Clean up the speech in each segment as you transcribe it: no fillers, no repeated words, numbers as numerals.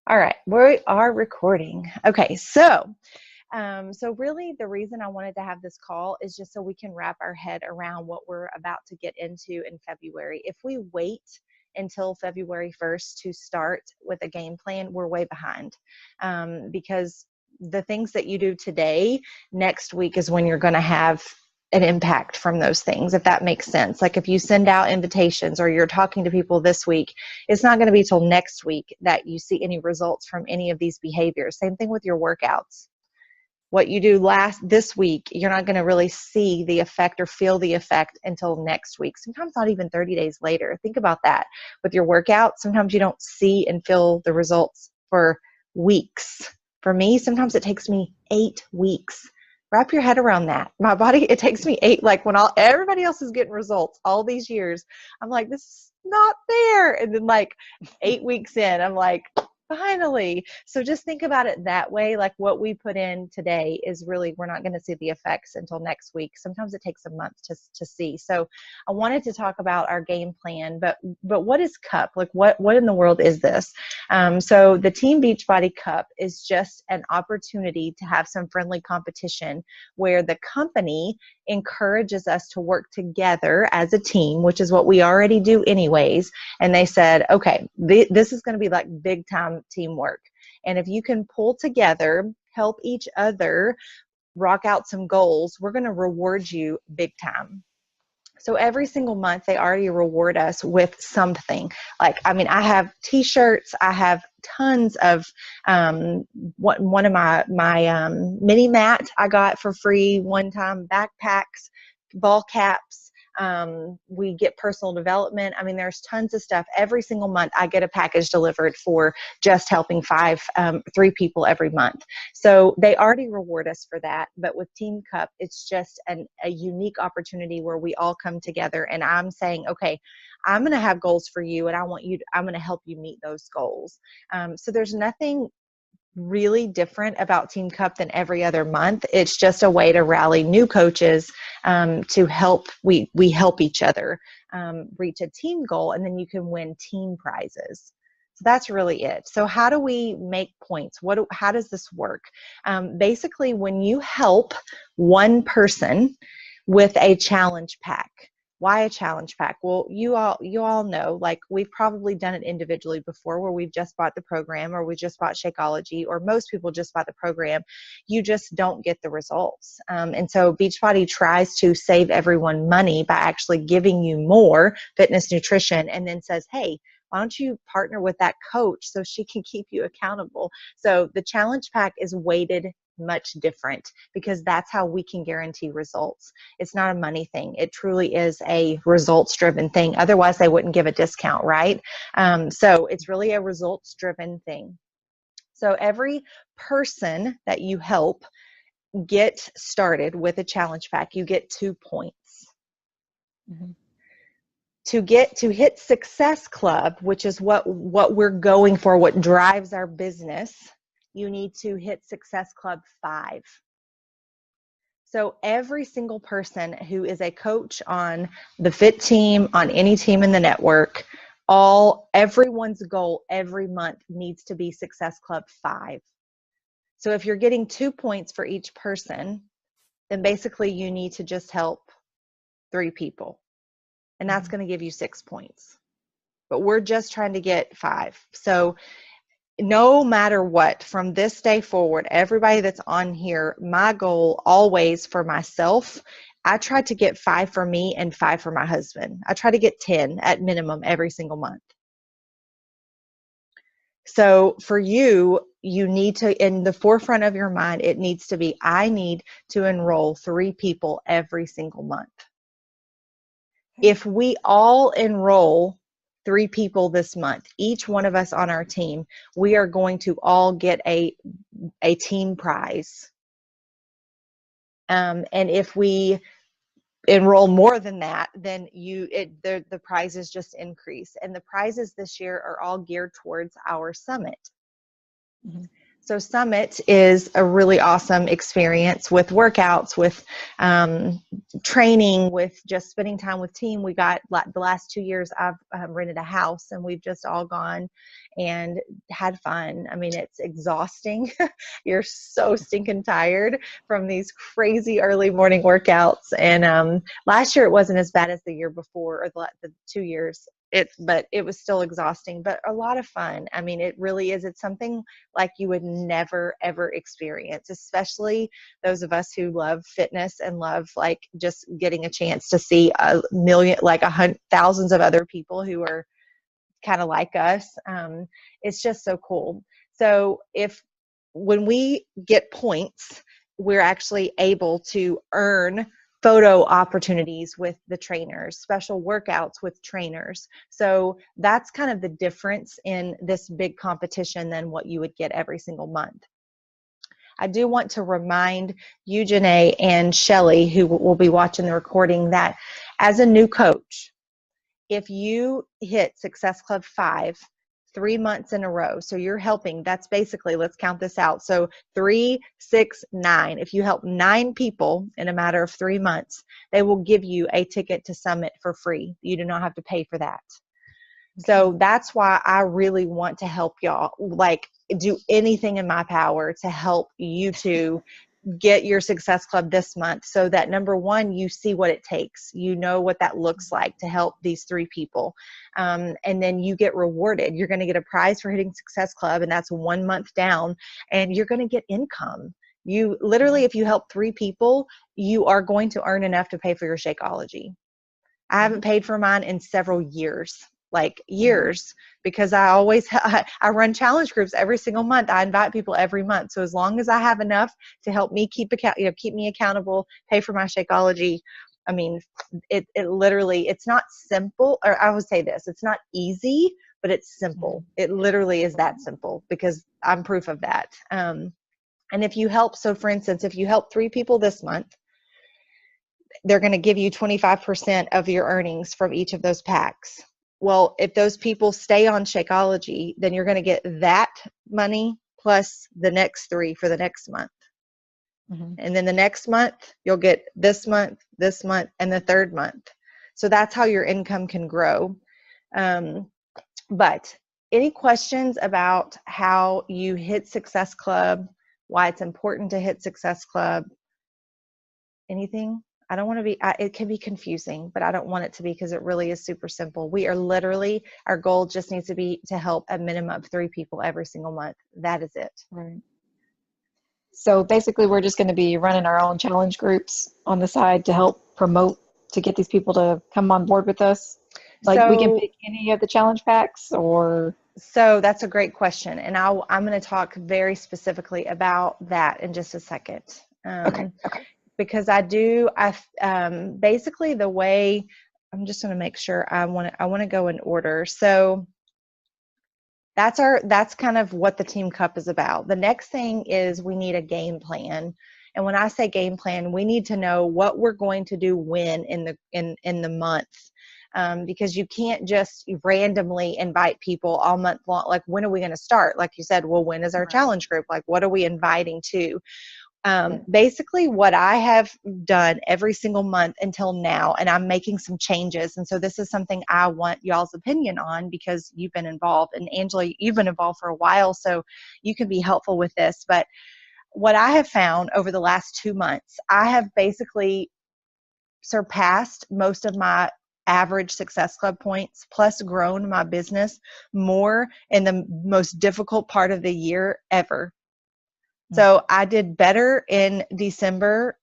All right, we are recording. Okay, so really the reason I wanted to have this call is just so we can wrap our head around what we're about to get into in February. If we wait until February 1st to start with a game plan, we're way behind, because the things that you do today, next week is when you're going to have an impact from those things, if that makes sense. Like if you send out invitations or you're talking to people this week, it's not going to be till next week that you see any results from any of these behaviors. Same thing with your workouts. What you do this week, you're not going to really see the effect or feel the effect until next week. Sometimes not even 30 days later. Think about that. With your workout, sometimes you don't see and feel the results for weeks. For me, sometimes it takes me 8 weeks. Wrap your head around that. My body, it takes me 8, like when everybody else is getting results all these years, I'm like, this is not fair. And then like 8 weeks in, I'm like, finally. So just think about it that way. Like what we put in today is really, we're not going to see the effects until next week. Sometimes it takes a month to see. So I wanted to talk about our game plan, but what is Cup? Like what in the world is this? So the Team Beachbody Cup is just an opportunity to have some friendly competition where the company encourages us to work together as a team, which is what we already do anyways. And they said, okay, this is going to be like big time teamwork. And if you can pull together, help each other rock out some goals, we're going to reward you big time. So every single month, they already reward us with something. Like, I mean, I have T-shirts. I have tons of one of my mini mat I got for free one time. Backpacks, ball caps. We get personal development. I mean, there's tons of stuff. Every single month, I get a package delivered for just helping three people every month. So they already reward us for that. But with Team Cup, it's just a unique opportunity where we all come together. And I'm saying, okay, I'm going to have goals for you, and I'm going to help you meet those goals. So there's nothing really different about Team Cup than every other month. It's just a way to rally new coaches to help. We help each other reach a team goal, and then you can win team prizes. So that's really it. So how do we make points? How does this work? Basically, when you help one person with a challenge pack. Why a challenge pack? Well, you all know, like we've probably done it individually before where we've just bought the program or we just bought Shakeology, or most people just bought the program. You just don't get the results. And so Beachbody tries to save everyone money by actually giving you more fitness nutrition, and then says, hey, why don't you partner with that coach so she can keep you accountable? So the challenge pack is weighted much different because that's how we can guarantee results. It's not a money thing. It truly is a results driven thing. Otherwise they wouldn't give a discount, right? So it's really a results driven thing. So every person that you help get started with a challenge pack, you get 2 points. Mm-hmm. To hit Success Club, which is what we're going for, what drives our business, you need to hit Success Club 5. So every single person who is a coach on the FIT team, on any team in the network, everyone's goal every month needs to be Success Club 5. So if you're getting 2 points for each person, then basically you need to just help 3 people. And that's going to give you 6 points. But we're just trying to get 5. So no matter what, from this day forward, everybody that's on here, my goal always for myself, I try to get 5 for me and 5 for my husband. I try to get 10 at minimum every single month. So for you, you need to, in the forefront of your mind, it needs to be, I need to enroll 3 people every single month. If we all enroll 3 people this month, each one of us on our team, we are going to all get a team prize. And if we enroll more than that, then the prizes just increase. And the prizes this year are all geared towards our summit. Mm-hmm. So Summit is a really awesome experience with workouts, with training, with just spending time with team. We got the last 2 years I've rented a house and we've just all gone and had fun. I mean, it's exhausting. You're so stinking tired from these crazy early morning workouts. And last year it wasn't as bad as the year before, or the 2 years. But it was still exhausting, but a lot of fun. I mean, it really is. It's something like you would never, ever experience, especially those of us who love fitness and love like just getting a chance to see a million, like thousands of other people who are kind of like us. It's just so cool. So when we get points, we're actually able to earn photo opportunities with the trainers, special workouts with trainers. So that's kind of the difference in this big competition than what you would get every single month. I do want to remind you, Janae and Shelly, who will be watching the recording, that as a new coach, if you hit Success Club 5 3 months in a row, so you're helping, that's basically, let's count this out. So 3, 6, 9. If you help 9 people in a matter of 3 months, they will give you a ticket to Summit for free. You do not have to pay for that. So that's why I really want to help y'all, like do anything in my power to help you to get your Success Club this month, so that number one, you see what it takes. You know what that looks like to help these 3 people. And then you get rewarded. You're going to get a prize for hitting Success Club, and that's 1 month down, and you're going to get income. You literally, if you help 3 people, you are going to earn enough to pay for your Shakeology. I haven't paid for mine in several years. Like years, because I run challenge groups every single month. I invite people every month. So as long as I have enough to help me keep me accountable, pay for my Shakeology, I mean, it literally, it's not simple, or I would say this, it's not easy, but it's simple. It literally is that simple, because I'm proof of that. And if you help, so for instance, if you help 3 people this month, they're going to give you 25% of your earnings from each of those packs. Well, if those people stay on Shakeology, then you're going to get that money plus the next 3 for the next month. And then the next month, you'll get this month, and the third month. So that's how your income can grow. But any questions about how you hit Success Club, why it's important to hit Success Club, anything? I don't want to be, it can be confusing, but I don't want it to be, because it really is super simple. We are literally, our goal just needs to be to help a minimum of 3 people every single month. That is it. Right. So basically, we're just going to be running our own challenge groups on the side to help promote, to get these people to come on board with us. Like, we can pick any of the challenge packs, or? So that's a great question. And I'm going to talk very specifically about that in just a second. Okay. Because basically the way, I'm just going to make sure I want to go in order. So that's kind of what the Team Cup is about. The next thing is we need a game plan. And when I say game plan, we need to know what we're going to do when in the month. Because you can't just randomly invite people all month long. Like, when are we going to start? Like you said, well, when is our challenge group? Like, what are we inviting to? Basically what I have done every single month until now, and I'm making some changes. And so this is something I want y'all's opinion on, because you've been involved, and Angela, you've been involved for a while, so you can be helpful with this. But what I have found over the last 2 months, I have basically surpassed most of my average Success Club points, plus grown my business more in the most difficult part of the year ever. So I did better in November,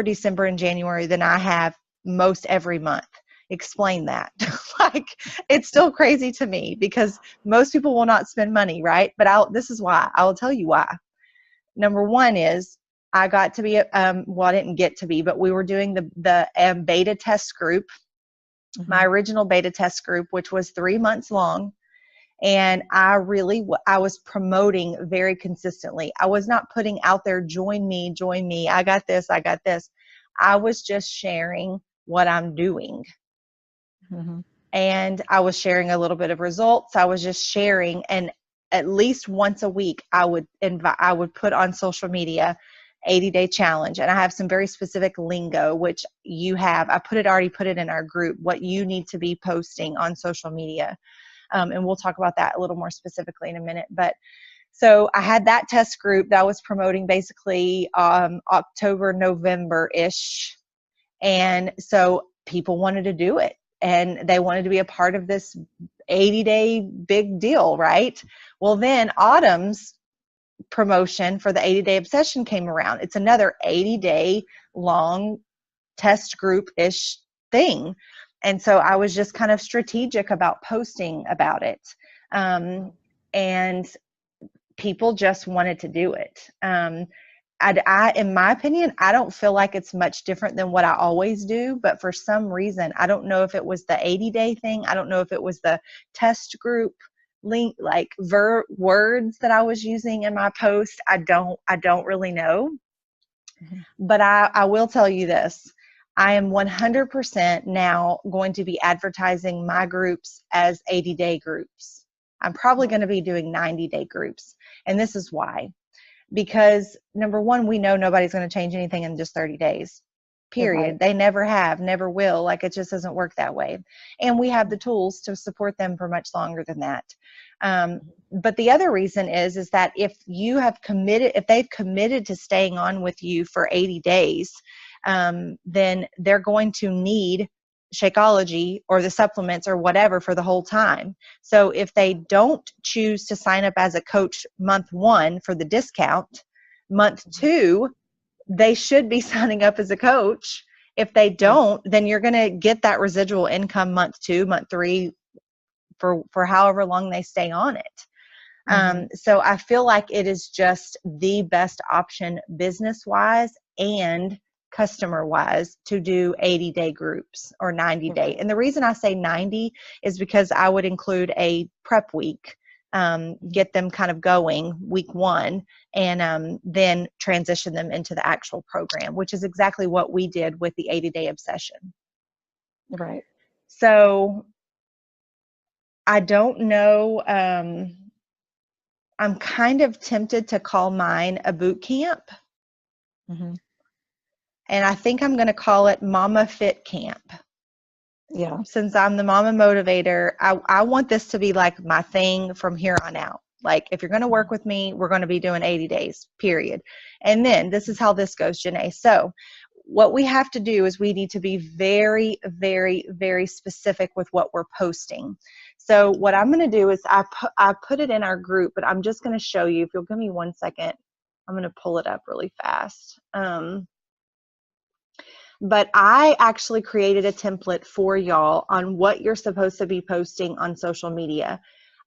December, and January than I have most every month. Explain that. Like, it's still crazy to me, because most people will not spend money, right? But this is why. I will tell you why. Number one is I got to be, well, I didn't get to be, but we were doing the beta test group, my original beta test group, which was 3 months long. And I was promoting very consistently. I was not putting out there, join me, I got this. I was just sharing what I'm doing. And I was sharing a little bit of results. I was just sharing. And at least once a week, I would put on social media 80-day challenge. And I have some very specific lingo, which you have. I already put it in our group, what you need to be posting on social media. And we'll talk about that a little more specifically in a minute. But so I had that test group that I was promoting basically October, November-ish. And so people wanted to do it, and they wanted to be a part of this 80-day big deal, right? Well, then Autumn's promotion for the 80-day obsession came around. It's another 80-day long test group-ish thing. And so I was just kind of strategic about posting about it. And people just wanted to do it. In my opinion, I don't feel like it's much different than what I always do, but for some reason, I don't know if it was the 80-day thing. I don't know if it was the test group link, like words that I was using in my post. I don't really know. But I will tell you this. I am 100% now going to be advertising my groups as 80-day groups. I'm probably going to be doing 90-day groups. And this is why. Because number one, we know nobody's going to change anything in just 30 days, period. Right. They never have, never will. Like, it just doesn't work that way. And we have the tools to support them for much longer than that. But the other reason is that if they've committed to staying on with you for 80 days, then they're going to need Shakeology or the supplements or whatever for the whole time. So if they don't choose to sign up as a coach month 1 for the discount, month 2, they should be signing up as a coach. If they don't, then you're going to get that residual income month 2, month 3 for however long they stay on it. So I feel like it is just the best option business-wise and customer-wise to do 80-day groups or 90-day. And the reason I say 90 is because I would include a prep week, get them kind of going week 1, and then transition them into the actual program, which is exactly what we did with the 80-day obsession. Right. So I don't know. I'm kind of tempted to call mine a boot camp. And I think I'm going to call it Mama Fit Camp. Yeah. Since I'm the mama motivator, I want this to be like my thing from here on out. Like, if you're going to work with me, we're going to be doing 80 days, period. And then this is how this goes, Janae. So what we have to do is we need to be very, very, very specific with what we're posting. So what I'm going to do is I put it in our group, but I'm just going to show you. If you'll give me 1 second, I'm going to pull it up really fast. But I actually created a template for y'all on what you're supposed to be posting on social media.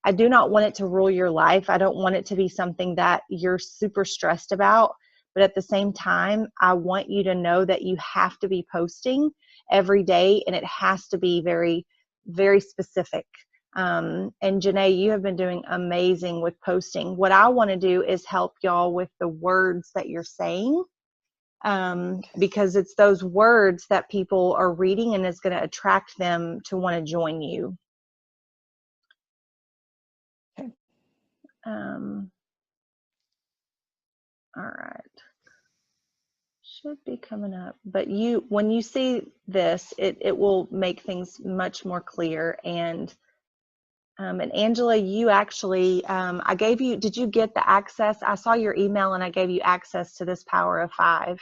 I do not want it to rule your life. I don't want it to be something that you're super stressed about. But at the same time, I want you to know that you have to be posting every day, and it has to be very, very specific. And Janae, you have been doing amazing with posting. What I want to do is help y'all with the words that you're saying. Because it's those words that people are reading, and it's going to attract them to want to join you. Okay. All right. Should be coming up. But when you see this, it will make things much more clear. And Angela, you actually, I gave you, did you get the access? I saw your email and I gave you access to this Power of 5.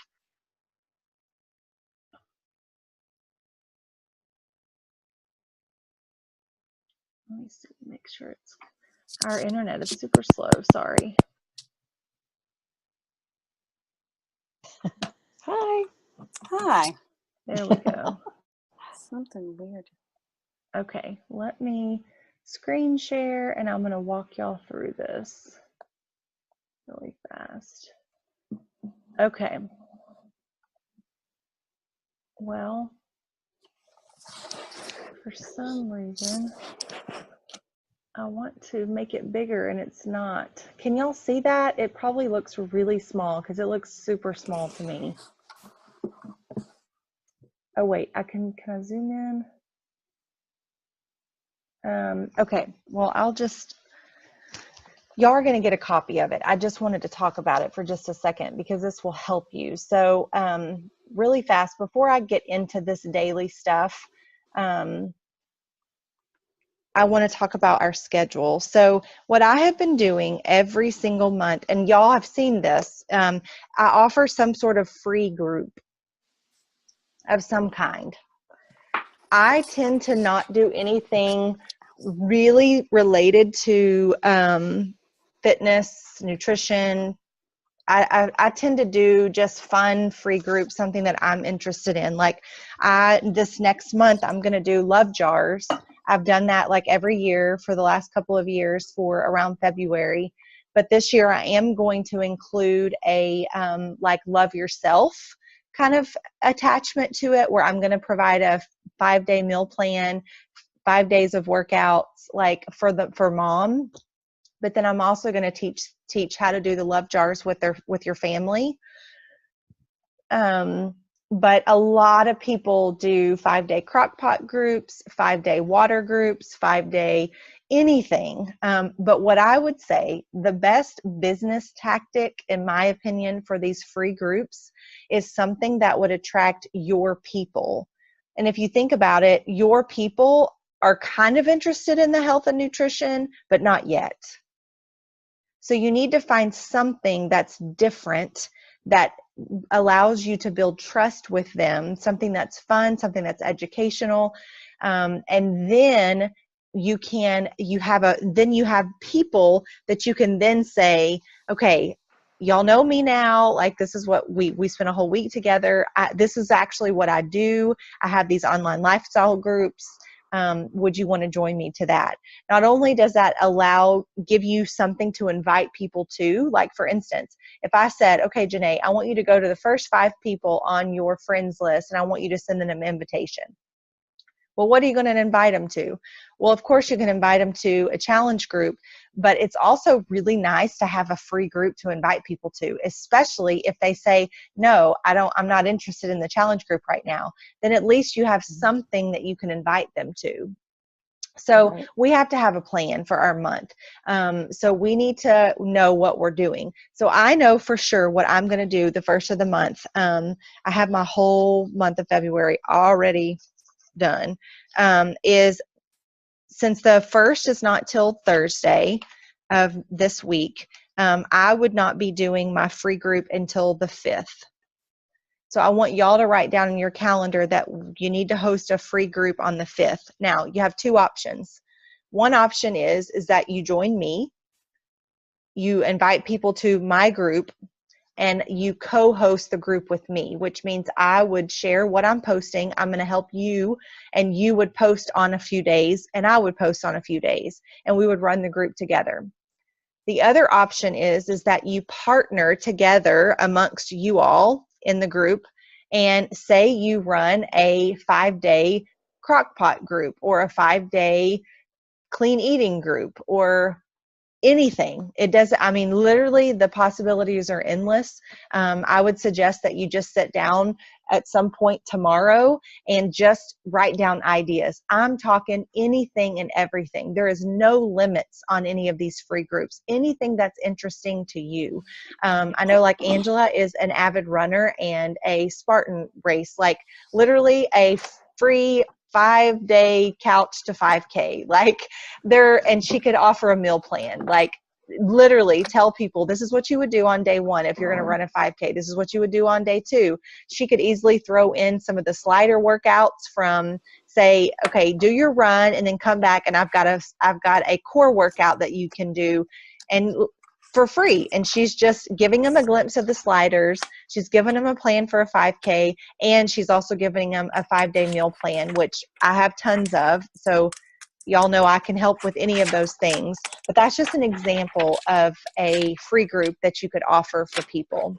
Let me see, make sure our internet is super slow. Sorry. Hi. Hi. There we go. Something weird. Okay, let me screen share and I'm going to walk y'all through this really fast. Okay. Well, for some reason, I want to make it bigger and it's not. Can y'all see that? It probably looks really small because it looks super small to me. Oh wait, can I zoom in? Okay, well, y'all are going to get a copy of it. I just wanted to talk about it for just a second because this will help you. So really fast, before I get into this daily stuff, I want to talk about our schedule. So what I have been doing every single month, and y'all have seen this, I offer some sort of free group of some kind. I tend to not do anything really related to fitness, nutrition. I tend to do just fun, free groups, something that I'm interested in. Like this next month, I'm going to do love jars. I've done that like every year for the last couple of years for around February. But this year I am going to include a like love yourself kind of attachment to it, where I'm going to provide a 5-day meal plan, 5 days of workouts, like for mom. But then I'm also going to teach how to do the love jars with your family. But a lot of people do 5-day crock pot groups, 5-day water groups, 5-day anything. But what I would say, the best business tactic, in my opinion, for these free groups is something that would attract your people. And if you think about it, your people are kind of interested in the health and nutrition, but not yet. So you need to find something that's different, that allows you to build trust with them, something that's fun, something that's educational. And then you have people that you can then say, okay, y'all know me now. Like, this is what we spent a whole week together. This is actually what I do. I have these online lifestyle groups. Would you want to join me to that? Not only does that give you something to invite people to, like for instance, if I said, okay, Janae, I want you to go to the first 5 people on your friends list and I want you to send them an invitation. Well, what are you going to invite them to? Well, of course you can invite them to a challenge group, but it's also really nice to have a free group to invite people to, especially if they say, no, I'm not interested in the challenge group right now. Then at least you have something that you can invite them to. So we have to have a plan for our month. So we need to know what we're doing. So I know for sure what I'm going to do the first of the month. I have my whole month of February already done. Is since the 1st is not till Thursday of this week, I would not be doing my free group until the 5th. So I want y'all to write down in your calendar that you need to host a free group on the 5th. Now, you have 2 options. One option is that you join me, you invite people to my group, and you co-host the group with me, which means I would share what I'm posting. I'm going to help you, and you would post on a few days, and I would post on a few days, and we would run the group together. The other option is that you partner together amongst you all in the group, and say you run a 5-day crock pot group or a 5-day clean eating group or anything. It doesn't, I mean, literally the possibilities are endless. I would suggest that you just sit down at some point tomorrow and just write down ideas. I'm talking anything and everything. There is no limits on any of these free groups. Anything that's interesting to you. I know like Angela is an avid runner and a Spartan race, like literally a free 5-day couch to 5K, like and she could offer a meal plan, like literally tell people this is what you would do on day 1 if you're going to run a 5K, this is what you would do on day 2. She could easily throw in some of the slider workouts from, say, okay, do your run and then come back and I've got a core workout that you can do and for free. And she's just giving them a glimpse of the sliders. She's giving them a plan for a 5K, and she's also giving them a 5-day meal plan, which I have tons of. So y'all know I can help with any of those things. But that's just an example of a free group that you could offer for people.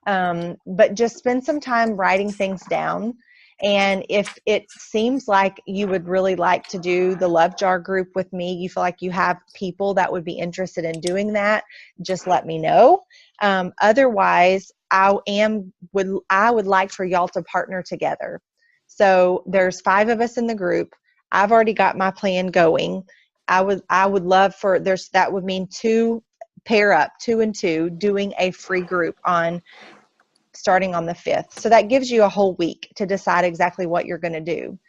But just spend some time writing things down. And if it seems like you would really like to do the Love Jar group with me, you feel like you have people that would be interested in doing that, just let me know. Otherwise, I would like for y'all to partner together. So there's 5 of us in the group. I've already got my plan going. I would love for that would mean pair up 2 and 2 doing a free group starting on the 5th. So that gives you a whole week to decide exactly what you're going to do.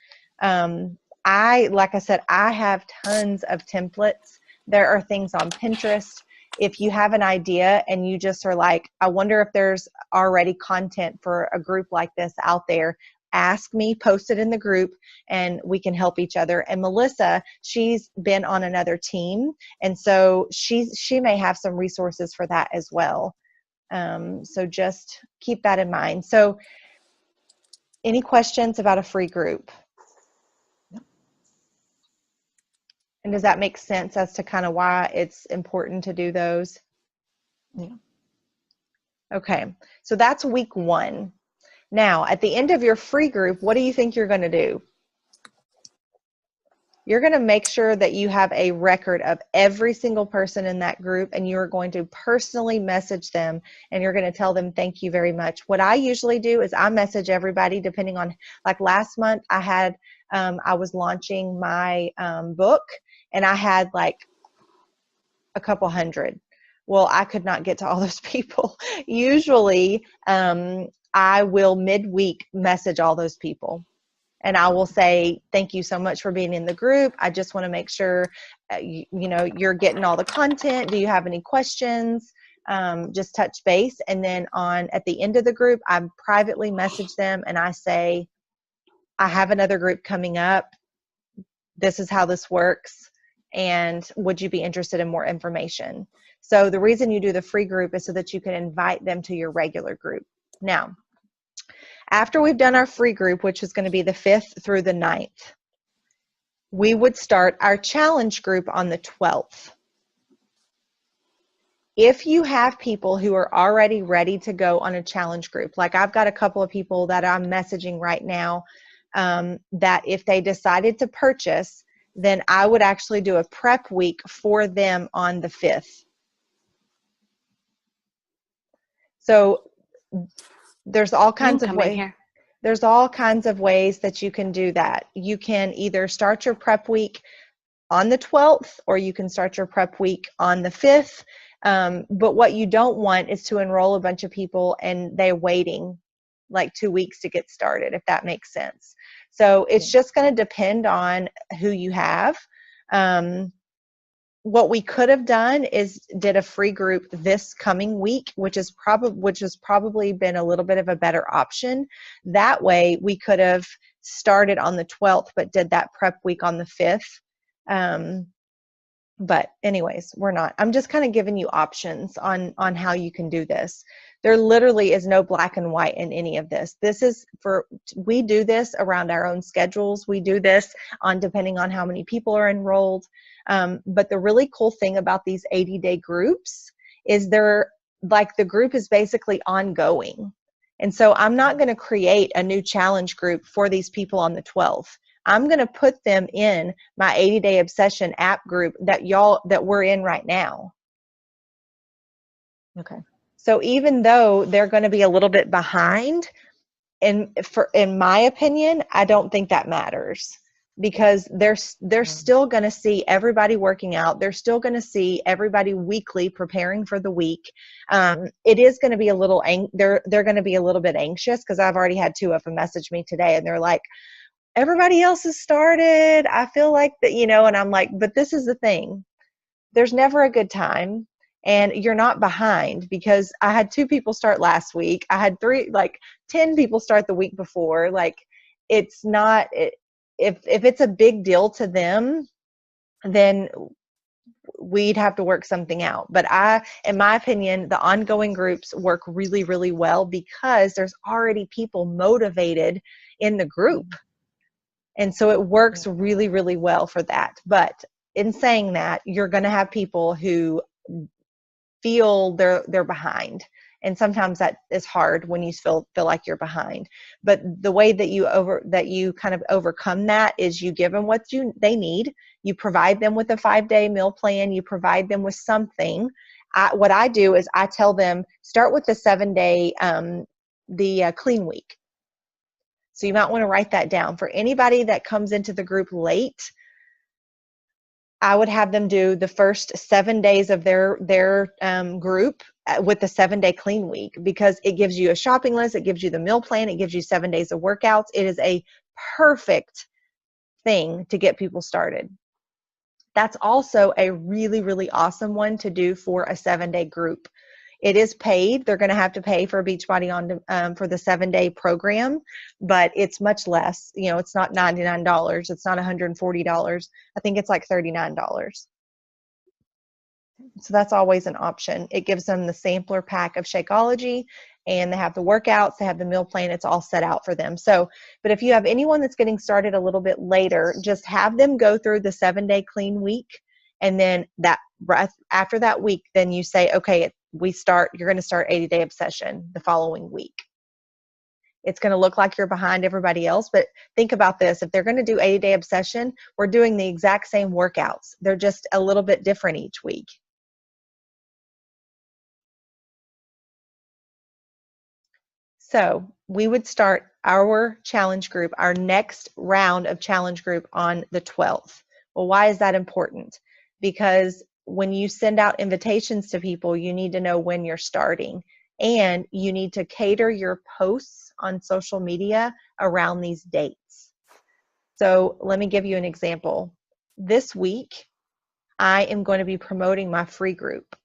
Like I said, I have tons of templates. There are things on Pinterest. If you have an idea and you just are like, I wonder if there's already content for a group like this out there, ask me, post it in the group, and we can help each other. And Melissa, she's been on another team, and so she may have some resources for that as well. So just keep that in mind. So any questions about a free group? And does that make sense as to kind of why it's important to do those? Yeah. Okay, so that's week 1. Now, at the end of your free group, what do you think you're going to do? You're going to make sure that you have a record of every single person in that group, and you're going to personally message them, and you're going to tell them thank you very much. What I usually do is I message everybody depending on, like last month I was launching my book, and I had like a couple hundred. Well, I could not get to all those people. Usually I will midweek message all those people. And I will say, thank you so much for being in the group. I just want to make sure, you're getting all the content. Do you have any questions? Just touch base. And then at the end of the group, I privately message them and I say, I have another group coming up. This is how this works. And would you be interested in more information? So the reason you do the free group is so that you can invite them to your regular group. Now, after we've done our free group, which is going to be the 5th through the 9th, we would start our challenge group on the 12th. If you have people who are already ready to go on a challenge group, like I've got a couple of people that I'm messaging right now, that if they decided to purchase, then I would actually do a prep week for them on the 5th. So there's all kinds of ways. There's all kinds of ways that you can do that. You can either start your prep week on the 12th, or you can start your prep week on the 5th. But what you don't want is to enroll a bunch of people and they're waiting like 2 weeks to get started, if that makes sense. So it's just going to depend on who you have. What we could have done is did a free group this coming week, which has probably been a little bit of a better option. That way we could have started on the 12th, but did that prep week on the 5th. But anyways, we're not. I'm just kind of giving you options on how you can do this. There literally is no black and white in any of this. We do this around our own schedules. We do this depending on how many people are enrolled. But the really cool thing about these 80-day groups is the group is basically ongoing. And so I'm not going to create a new challenge group for these people on the 12th. I'm going to put them in my 80-day obsession app group that we're in right now. Okay. So even though they're going to be a little bit behind, in my opinion, I don't think that matters, because they're still going to see everybody working out. They're still going to see everybody weekly preparing for the week. It is going to be they're going to be a little bit anxious, because I've already had 2 of them message me today, and they're like, everybody else has started. I feel like that, and I'm like, but this is the thing. There's never a good time, and you're not behind, because I had 2 people start last week. I had 10 people start the week before. It's not, if it's a big deal to them, then we'd have to work something out. But in my opinion, the ongoing groups work really, really well, because there's already people motivated in the group. And so it works really, really well for that. But in saying that, you're going to have people who feel they're behind. And sometimes that is hard when you feel like you're behind. But the way that you kind of overcome that is you give them what they need. You provide them with a 5-day meal plan. You provide them with something. What I do is I tell them, start with the 7-day clean week. So you might want to write that down. For anybody that comes into the group late, I would have them do the first 7 days of their group with the 7-day clean week, because it gives you a shopping list, it gives you the meal plan, it gives you 7 days of workouts. It is a perfect thing to get people started. That's also a really, really awesome one to do for a 7-day group. It is paid. They're going to have to pay for Beachbody for the 7-day program, but it's much less. You know, it's not $99. It's not $140. I think it's like $39. So that's always an option. It gives them the sampler pack of Shakeology, and they have the workouts, they have the meal plan, it's all set out for them. So, but if you have anyone that's getting started a little bit later, just have them go through the 7-day clean week. And then after that week, then you say, okay, you're going to start 80-day obsession the following week. It's going to look like you're behind everybody else, but think about this. If they're going to do 80-day obsession, we're doing the exact same workouts. They're just a little bit different each week. So we would start our challenge group, our next round of challenge group, on the 12th. Well, why is that important? Because when you send out invitations to people, you need to know when you're starting, and you need to cater your posts on social media around these dates. So let me give you an example. This week, I am going to be promoting my free group.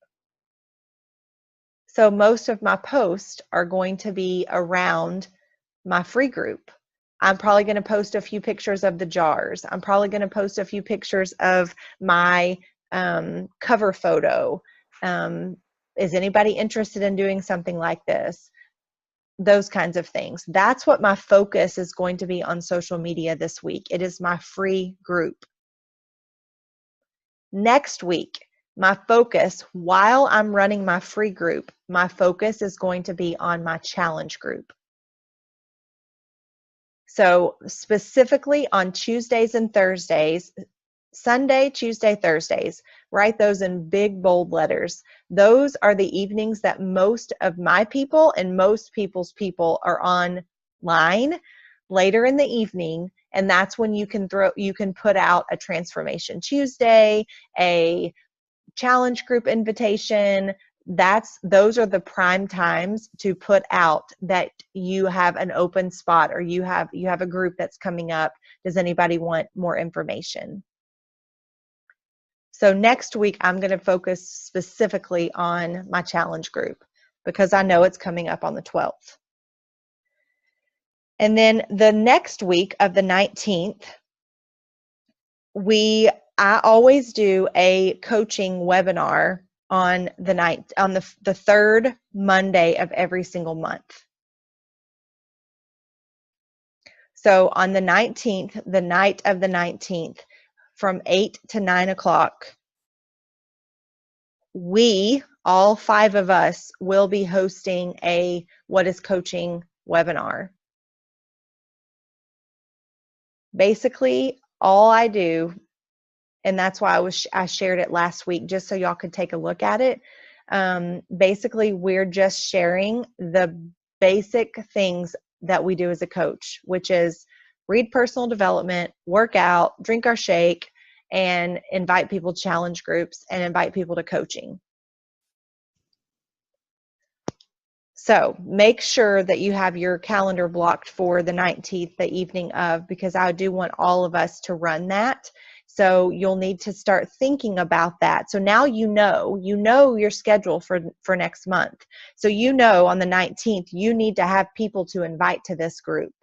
So most of my posts are going to be around my free group. I'm probably going to post a few pictures of the jars. I'm probably going to post a few pictures of my cover photo. Is anybody interested in doing something like this? Those kinds of things. That's what my focus is going to be on social media this week. It is my free group. Next week, my focus, while I'm running my free group, my focus is going to be on my challenge group. So specifically on Tuesdays and Thursdays, Sunday, Tuesday, Thursdays, write those in big, bold letters. Those are the evenings that most of my people and most people's people are online later in the evening. And that's when you can put out a Transformation Tuesday, a challenge group invitation. Those are the prime times to put out that you have an open spot, or you have a group that's coming up. Does anybody want more information? So next week, I'm going to focus specifically on my challenge group, because I know it's coming up on the 12th. And then the next week of the 19th, I always do a coaching webinar on the third Monday of every single month. So on the 19th, the night of the 19th, from 8 to 9 o'clock, all 5 of us, will be hosting a What is Coaching webinar. Basically, all I do, and that's why I shared it last week, just so y'all could take a look at it. Basically, we're just sharing the basic things that we do as a coach, which is read personal development, work out, drink our shake, and invite people to challenge groups and invite people to coaching. So make sure that you have your calendar blocked for the 19th, the evening of, because I do want all of us to run that. So you'll need to start thinking about that. So now you know your schedule for next month. So on the 19th, you need to have people to invite to this group.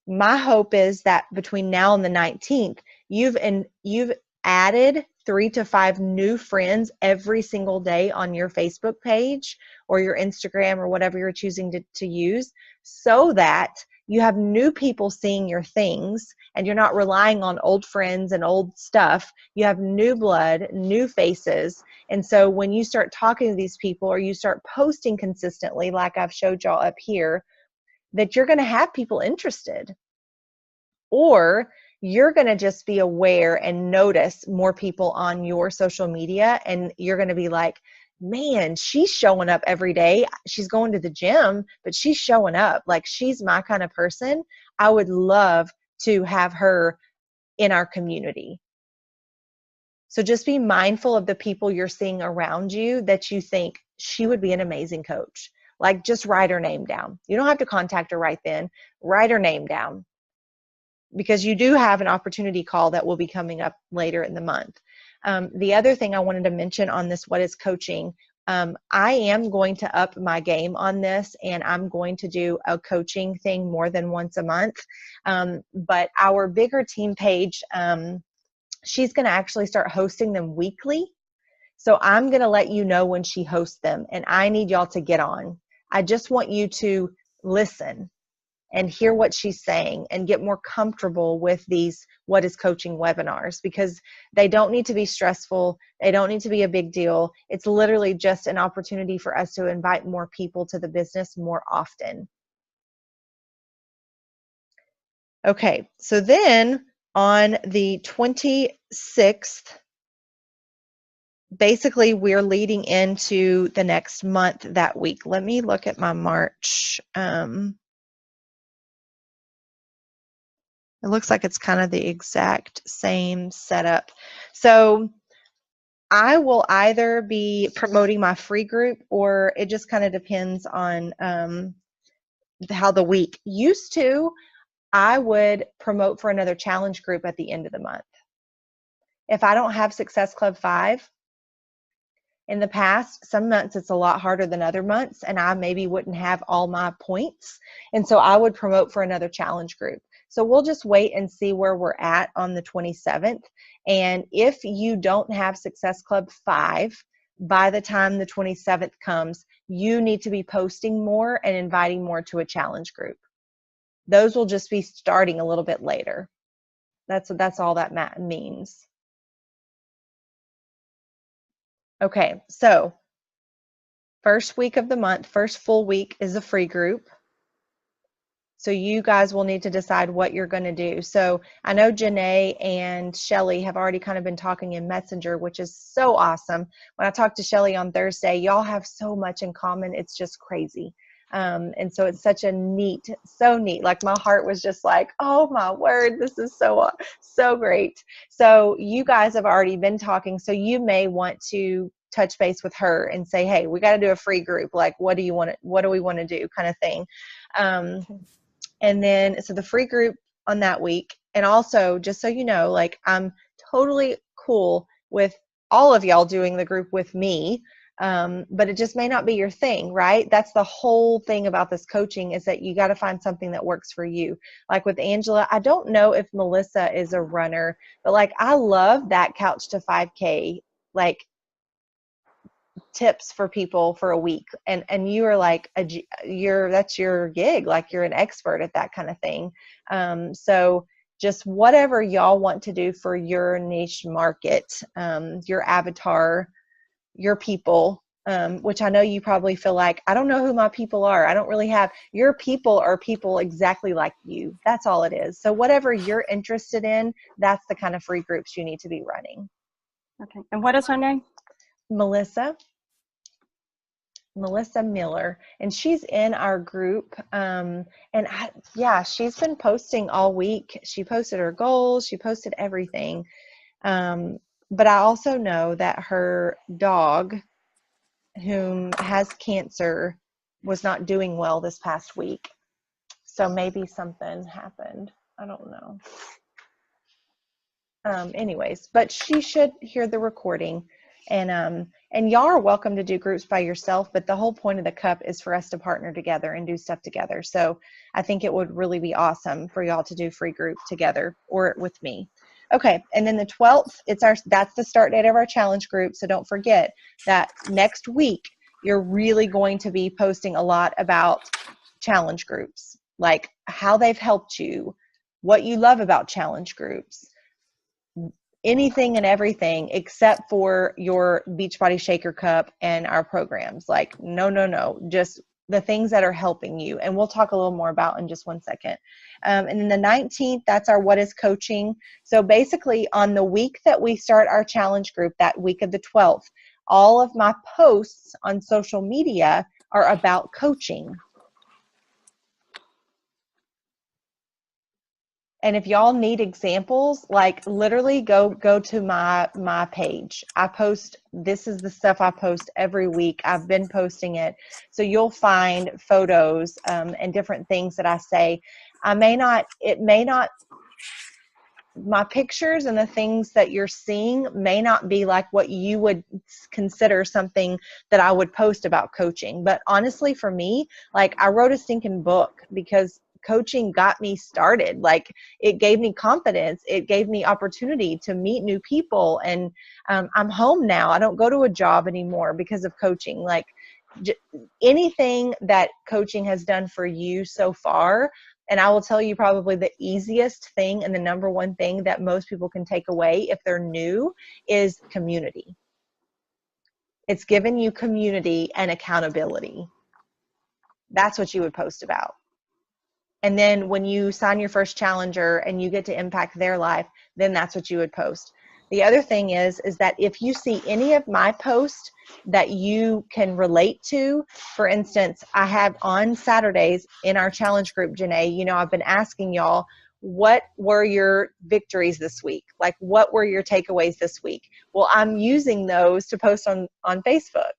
My hope is that between now and the 19th, you've added 3 to 5 new friends every single day on your Facebook page or your Instagram or whatever you're choosing to use, so that you have new people seeing your things and you're not relying on old friends and old stuff. You have new blood, new faces. And so when you start talking to these people, or you start posting consistently, like I've showed y'all up here, that you're going to have people interested. Or you're going to just be aware and notice more people on your social media, and you're going to be like, man, she's showing up every day. She's going to the gym, but she's showing up. Like, she's my kind of person. I would love to have her in our community. So just be mindful of the people you're seeing around you that you think she would be an amazing coach. Like, just write her name down. You don't have to contact her right then. Write her name down, because you do have an opportunity call that will be coming up later in the month. The other thing I wanted to mention on this, what is coaching, I am going to up my game on this, and I'm going to do a coaching thing more than once a month. But our bigger team page, she's going to actually start hosting them weekly. So I'm going to let you know when she hosts them, and I need y'all to get on. I just want you to listen and hear what she's saying and get more comfortable with these What is Coaching webinars, because they don't need to be stressful. They don't need to be a big deal. It's literally just an opportunity for us to invite more people to the business more often. Okay, so then on the 26th, basically we're leading into the next month that week. Let me look at my March. It looks like it's kind of the exact same setup. So I will either be promoting my free group, or it just kind of depends on how the week. Used to, I would promote for another challenge group at the end of the month. If I don't have Success Club 5, in the past, some months it's a lot harder than other months, and I maybe wouldn't have all my points. And so I would promote for another challenge group. So we'll just wait and see where we're at on the 27th. And if you don't have Success Club 5 by the time the 27th comes, you need to be posting more and inviting more to a challenge group. Those will just be starting a little bit later. That's all that means. Okay, so first week of the month, first full week is a free group. So you guys will need to decide what you're going to do. So I know Janae and Shelly have already kind of been talking in Messenger, which is so awesome. When I talked to Shelly on Thursday, y'all have so much in common. It's just crazy. And so it's such a so neat. Like, my heart was just like, oh my word, this is so great. So you guys have already been talking. So you may want to touch base with her and say, hey, we got to do a free group. Like, what do we want to do, kind of thing. And then, so the free group on that week. And also, just so you know, like, I'm totally cool with all of y'all doing the group with me. But it just may not be your thing, right? That's the whole thing about this coaching, is that you got to find something that works for you. Like with Angela, I don't know if Melissa is a runner, but like, I love that Couch to 5K, like, tips for people for a week. And you are like, that's your gig. Like, you're an expert at that kind of thing. So just whatever y'all want to do for your niche market, your avatar, your people, which I know you probably feel like, I don't know who my people are. I don't really have. Your people are people exactly like you. That's all it is. So whatever you're interested in, that's the kind of free groups you need to be running. Okay. And what is her name? Melissa Miller, and she's in our group. She's been posting all week. She posted her goals. She posted everything. But I also know that her dog, whom has cancer, was not doing well this past week. So maybe something happened. I don't know. Anyways, but she should hear the recording. And y'all are welcome to do groups by yourself, but the whole point of the cup is for us to partner together and do stuff together. So I think it would really be awesome for y'all to do free group together or with me. Okay, and then the 12th, that's the start date of our challenge group. So don't forget that next week, you're really going to be posting a lot about challenge groups, like how they've helped you, what you love about challenge groups, anything and everything except for your Beachbody Shaker Cup and our programs. Like, no, just the things that are helping you. And we'll talk a little more about in just one second. And then the 19th, that's our What is Coaching. So basically, on the week that we start our challenge group, that week of the 12th, all of my posts on social media are about coaching. And if y'all need examples, like literally go to my page. This is the stuff I post every week. I've been posting it. So you'll find photos and different things that I say. My pictures and the things that you're seeing may not be like what you would consider something that I would post about coaching. But honestly, for me, like I wrote a stinking book because coaching got me started. Like it gave me confidence. It gave me opportunity to meet new people. And I'm home now. I don't go to a job anymore because of coaching. Like anything that coaching has done for you so far. And I will tell you probably the easiest thing and the number one thing that most people can take away if they're new is community. It's given you community and accountability. That's what you would post about. And then when you sign your first challenger and you get to impact their life, then that's what you would post. The other thing is that if you see any of my posts that you can relate to, for instance, I have on Saturdays in our challenge group, Janae, you know, I've been asking y'all, what were your victories this week? Like, what were your takeaways this week? Well, I'm using those to post on Facebook.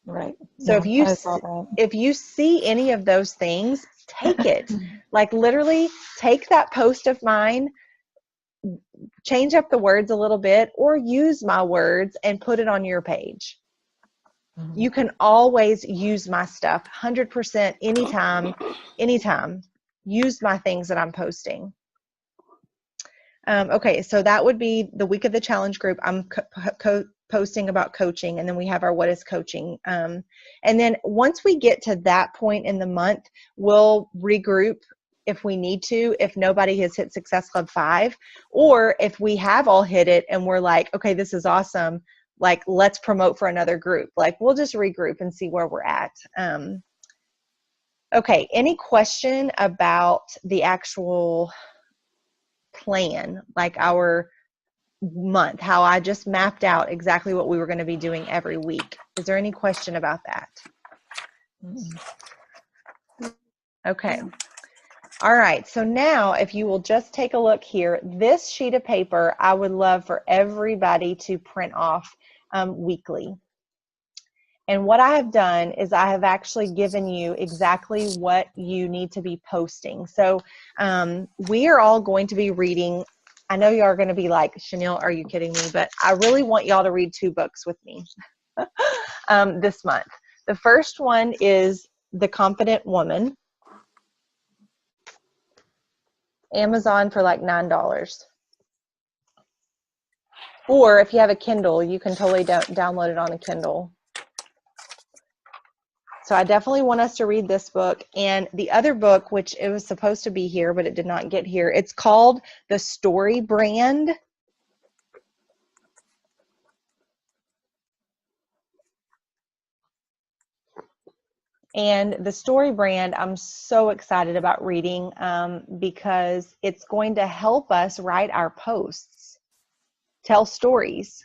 Right. So Yeah, if you see any of those things, take it. Like literally take that post of mine, change up the words a little bit, or use my words and put it on your page. You can always use my stuff 100% anytime. Use my things that I'm posting. Okay, so that would be the week of the challenge group. I'm posting about coaching, and then we have our what is coaching. And then once we get to that point in the month, we'll regroup if we need to, if nobody has hit Success Club 5, or if we have all hit it and we're like, okay, this is awesome, like let's promote for another group. Like we'll just regroup and see where we're at. Okay, any question about the actual plan, like our month, how I just mapped out exactly what we were going to be doing every week? Is there any question about that? Okay. All right. So now if you will just take a look here, this sheet of paper, I would love for everybody to print off weekly. And what I have done is I have actually given you exactly what you need to be posting. So we are all going to be reading. I know you are going to be like, Chanel, are you kidding me? But I really want y'all to read 2 books with me this month. The first one is The Confident Woman. Amazon for like $9. Or if you have a Kindle, you can totally download it on a Kindle. So I definitely want us to read this book. And the other book, which it was supposed to be here, but it did not get here, it's called The Story Brand. And The Story Brand, I'm so excited about reading because it's going to help us write our posts, tell stories.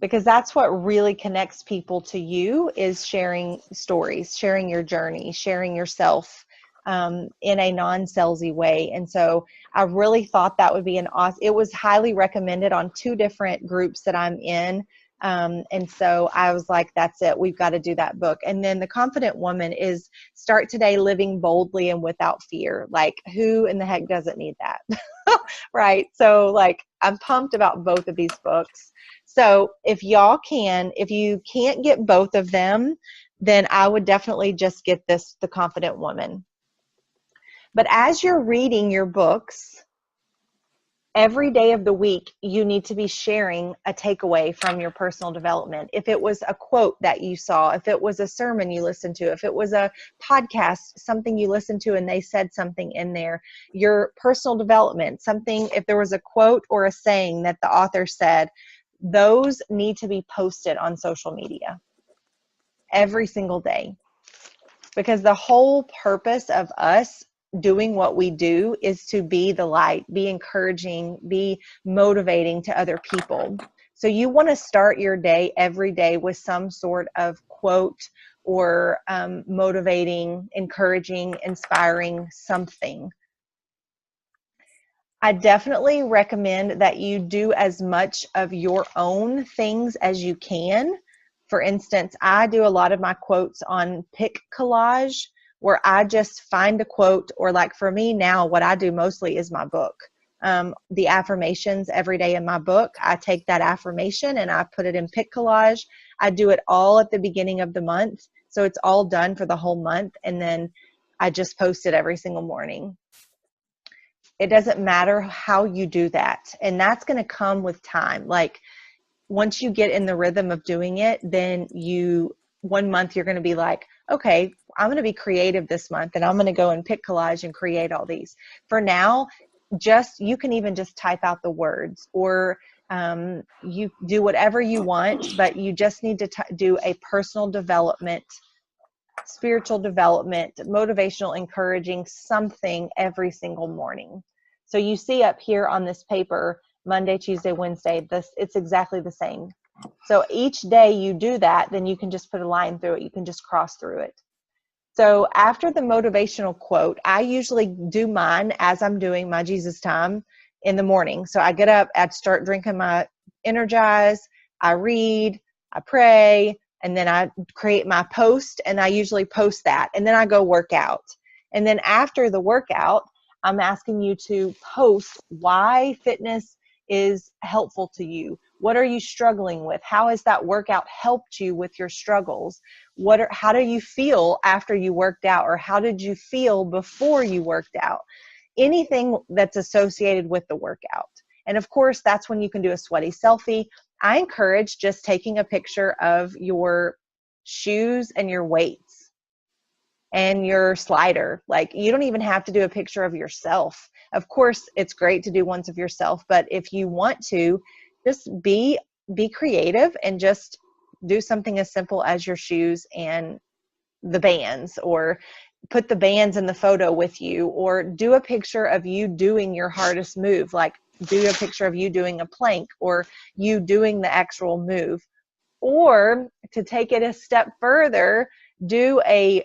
Because that's what really connects people to you, is sharing stories, sharing your journey, sharing yourself in a non-salesy way. And so I really thought that would be an awesome, it was highly recommended on 2 different groups that I'm in. And so I was like, that's it. We've got to do that book. And then The Confident Woman is Start Today Living Boldly and Without Fear. Like, who in the heck doesn't need that? Right. So like, I'm pumped about both of these books. So if you can't get both of them, then I would definitely just get this, The Confident Woman. But as you're reading your books, every day of the week, you need to be sharing a takeaway from your personal development. If it was a quote that you saw, if it was a sermon you listened to, if it was a podcast, something you listened to and they said something in there, your personal development, something, if there was a quote or a saying that the author said, those need to be posted on social media every single day. Because the whole purpose of us doing what we do is to be the light, be encouraging, be motivating to other people. So you want to start your day every day with some sort of quote or motivating, encouraging, inspiring something. I definitely recommend that you do as much of your own things as you can. For instance, I do a lot of my quotes on Pic Collage, where I just find a quote, or like for me now, what I do mostly is my book. The affirmations every day in my book, I take that affirmation and I put it in Pic Collage. I do it all at the beginning of the month. So it's all done for the whole month. And then I just post it every single morning. It doesn't matter how you do that. And that's going to come with time. Like once you get in the rhythm of doing it, then one month you're going to be like, okay, I'm going to be creative this month and I'm going to go and Pic Collage and create all these. For now, you can even just type out the words, or you do whatever you want, but you just need to do a personal development, spiritual development, motivational, encouraging something every single morning. So you see up here on this paper, Monday, Tuesday, Wednesday, it's exactly the same. So each day you do that, then you can just put a line through it. You can just cross through it. So after the motivational quote, I usually do mine as I'm doing my Jesus time in the morning. So I get up, I start drinking my Energize, I read, I pray, and then I create my post, and I usually post that, and then I go work out. And then after the workout, I'm asking you to post why fitness is helpful to you. What are you struggling with? How has that workout helped you with your struggles? How do you feel after you worked out, or how did you feel before you worked out? Anything that's associated with the workout. And of course, that's when you can do a sweaty selfie. I encourage just taking a picture of your shoes and your weights and your slider. Like, you don't even have to do a picture of yourself. Of course, it's great to do ones of yourself, but if you want to, just be creative and just do something as simple as your shoes and the bands, or put the bands in the photo with you, or do a picture of you doing your hardest move. Like, do a picture of you doing a plank, or you doing the actual move. Or to take it a step further, do a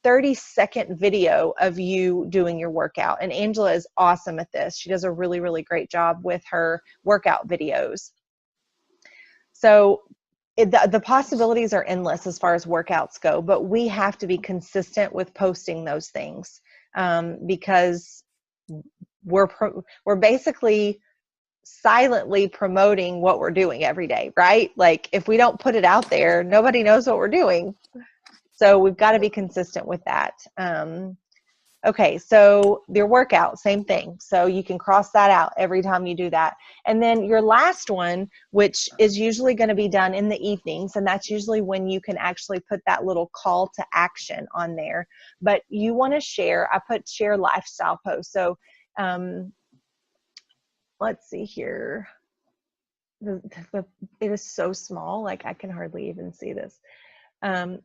30-second video of you doing your workout. And Angela is awesome at this. She does a really, really great job with her workout videos. So the possibilities are endless as far as workouts go, but we have to be consistent with posting those things, because we're basically silently promoting what we're doing every day, right? Like, if we don't put it out there, nobody knows what we're doing. So we've got to be consistent with that. Okay, so your workout, same thing. So you can cross that out every time you do that. And then your last one, which is usually going to be done in the evenings, and that's usually when you can actually put that little call to action on there. But you want to share, I put share lifestyle posts. So let's see here. It is so small, like I can hardly even see this.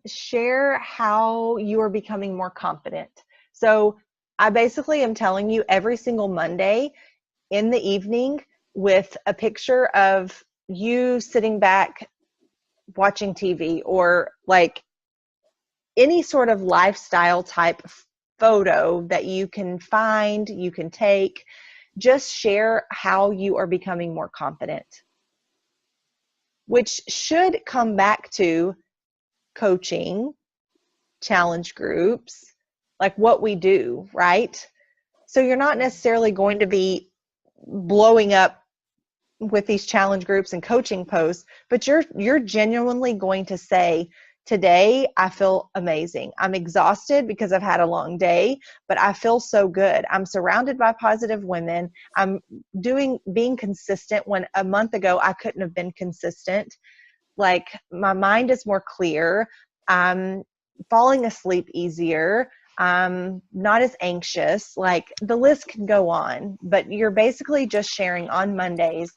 Share how you are becoming more confident. So I basically am telling you every single Monday in the evening with a picture of you sitting back watching TV, or like any sort of lifestyle type photo that you can find, you can take. Just share how you are becoming more confident, which should come back to coaching, challenge groups, like what we do, right? So you're not necessarily going to be blowing up with these challenge groups and coaching posts, but you're genuinely going to say, today I feel amazing. I'm exhausted because I've had a long day, but I feel so good. I'm surrounded by positive women. I'm being consistent when a month ago I couldn't have been consistent. Like, my mind is more clear. I'm falling asleep easier. I'm not as anxious. Like, the list can go on, but you're basically just sharing on Mondays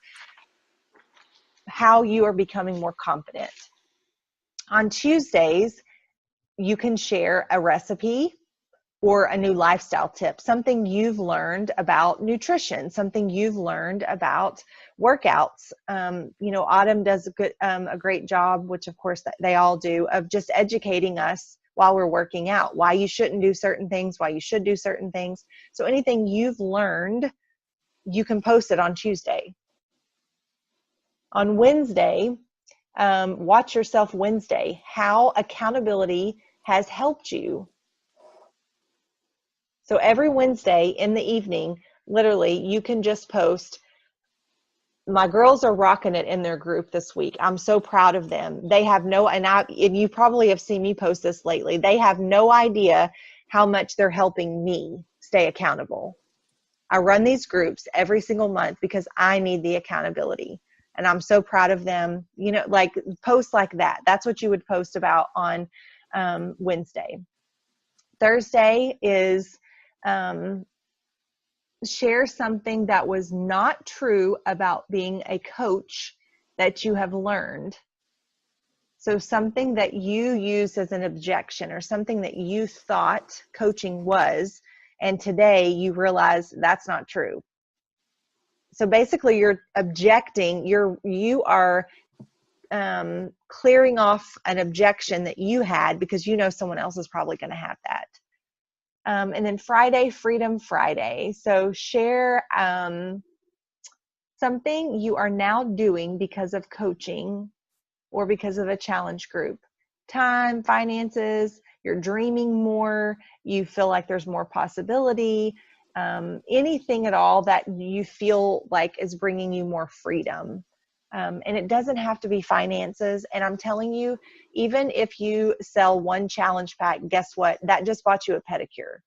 how you are becoming more confident. On Tuesdays, you can share a recipe or a new lifestyle tip, something you've learned about nutrition, something you've learned about workouts. Autumn does a great job, which of course they all do, of just educating us while we're working out, why you shouldn't do certain things, why you should do certain things. So anything you've learned you can post it on Tuesday. On Wednesday, Watch Yourself Wednesday, how accountability has helped you. So every Wednesday in the evening, literally, you can just post, my girls are rocking it in their group this week. I'm so proud of them. They have and you probably have seen me post this lately. They have no idea how much they're helping me stay accountable. I run these groups every single month because I need the accountability. And I'm so proud of them. You know, like posts like that. That's what you would post about on Wednesday. Thursday is share something that was not true about being a coach that you have learned. So something that you use as an objection or something that you thought coaching was, and today you realize that's not true. So basically you're objecting, you are clearing off an objection that you had because you know someone else is probably going to have that. And then Friday, Freedom Friday. So share something you are now doing because of coaching or because of a challenge group. Time, finances, you're dreaming more, you feel like there's more possibility, anything at all that you feel like is bringing you more freedom. And it doesn't have to be finances. And I'm telling you, even if you sell one challenge pack, guess what? That just bought you a pedicure.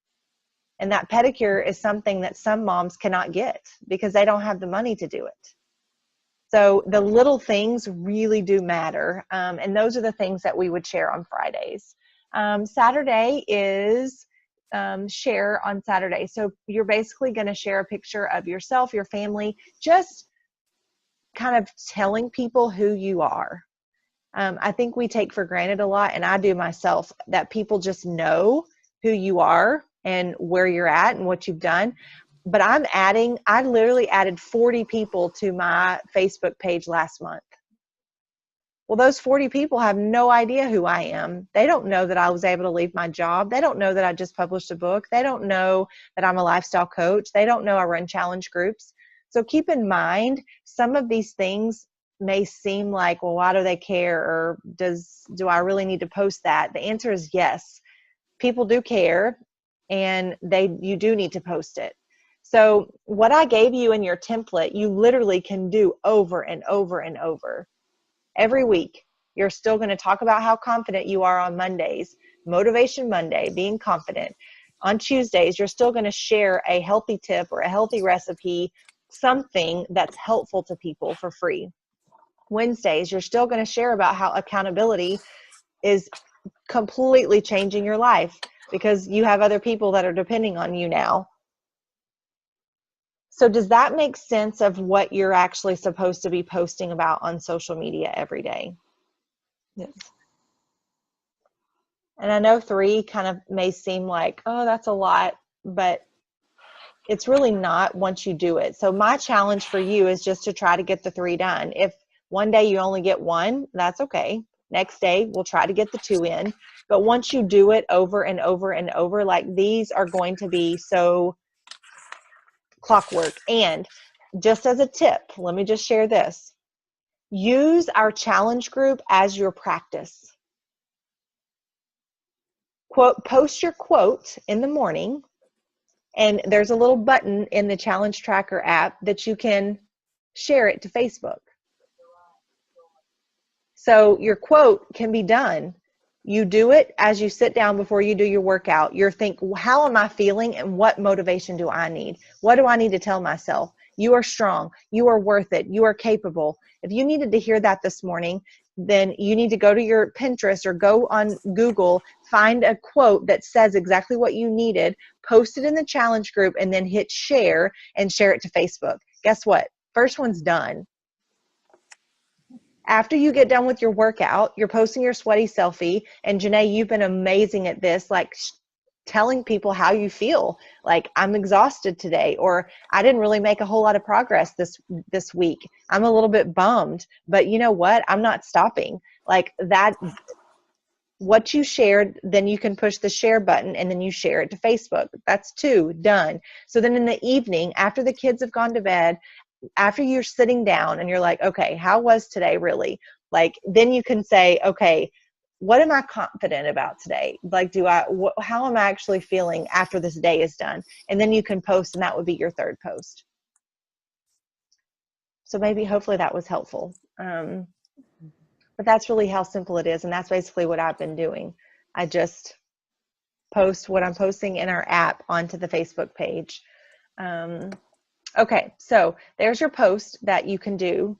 And that pedicure is something that some moms cannot get because they don't have the money to do it. So the little things really do matter. And those are the things that we would share on Fridays. Saturday is share on Saturday. So you're basically going to share a picture of yourself, your family, just kind of telling people who you are. I think we take for granted a lot, and I do myself, that people just know who you are and where you're at and what you've done. But I literally added 40 people to my Facebook page last month. Well, those 40 people have no idea who I am. They don't know that I was able to leave my job. They don't know that I just published a book. They don't know that I'm a lifestyle coach. They don't know I run challenge groups. So keep in mind, some of these things may seem like, well, why do they care? Or do I really need to post that? The answer is yes. People do care, and you do need to post it. So what I gave you in your template, you literally can do over and over and over. Every week, you're still going to talk about how confident you are on Mondays, Motivation Monday, being confident. On Tuesdays, you're still going to share a healthy tip or a healthy recipe, something that's helpful to people for free. Wednesdays, you're still going to share about how accountability is completely changing your life because you have other people that are depending on you now. So does that make sense of what you're actually supposed to be posting about on social media every day? Yes. And I know 3 kind of may seem like, oh, that's a lot, but it's really not once you do it. So my challenge for you is just to try to get the 3 done. If one day you only get 1, that's okay. Next day, we'll try to get the 2 in. But once you do it over and over and over, like these are going to be so clockwork. And just as a tip, let me just share this. Use our challenge group as your practice. Post your quote in the morning, and there's a little button in the Challenge Tracker app that you can share it to Facebook. So your quote can be done. You do it as you sit down before you do your workout. You're thinking, how am I feeling and what motivation do I need? What do I need to tell myself? You are strong. You are worth it. You are capable. If you needed to hear that this morning, then you need to go to your Pinterest or go on Google, find a quote that says exactly what you needed, post it in the challenge group, and then hit share and share it to Facebook. Guess what? First one's done. After you get done with your workout, you're posting your sweaty selfie, and Janae, you've been amazing at this, like telling people how you feel. Like, I'm exhausted today, or I didn't really make a whole lot of progress this week. I'm a little bit bummed, but you know what? I'm not stopping. Like that, what you shared, then you can push the share button and then you share it to Facebook. That's 2, done. So then in the evening, after the kids have gone to bed, after you're sitting down and you're like, okay, how was today really? Like, then you can say, okay, what am I confident about today? Like, how am I actually feeling after this day is done? And then you can post, and that would be your 3rd post. So maybe, hopefully that was helpful. But that's really how simple it is. And that's basically what I've been doing. I just post what I'm posting in our app onto the Facebook page. Okay, so there's your post that you can do.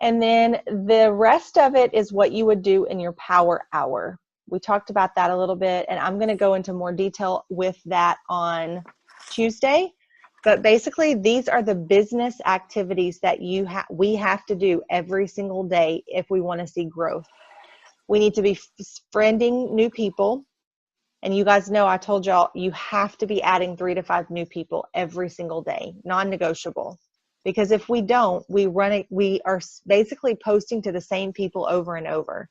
And then the rest of it is what you would do in your power hour. We talked about that a little bit, and I'm going to go into more detail with that on Tuesday. But basically, these are the business activities that we have to do every single day if we want to see growth. We need to be friending new people. And you guys know I told y'all you have to be adding 3 to 5 new people every single day, non-negotiable. Because if we don't, we are basically posting to the same people over and over.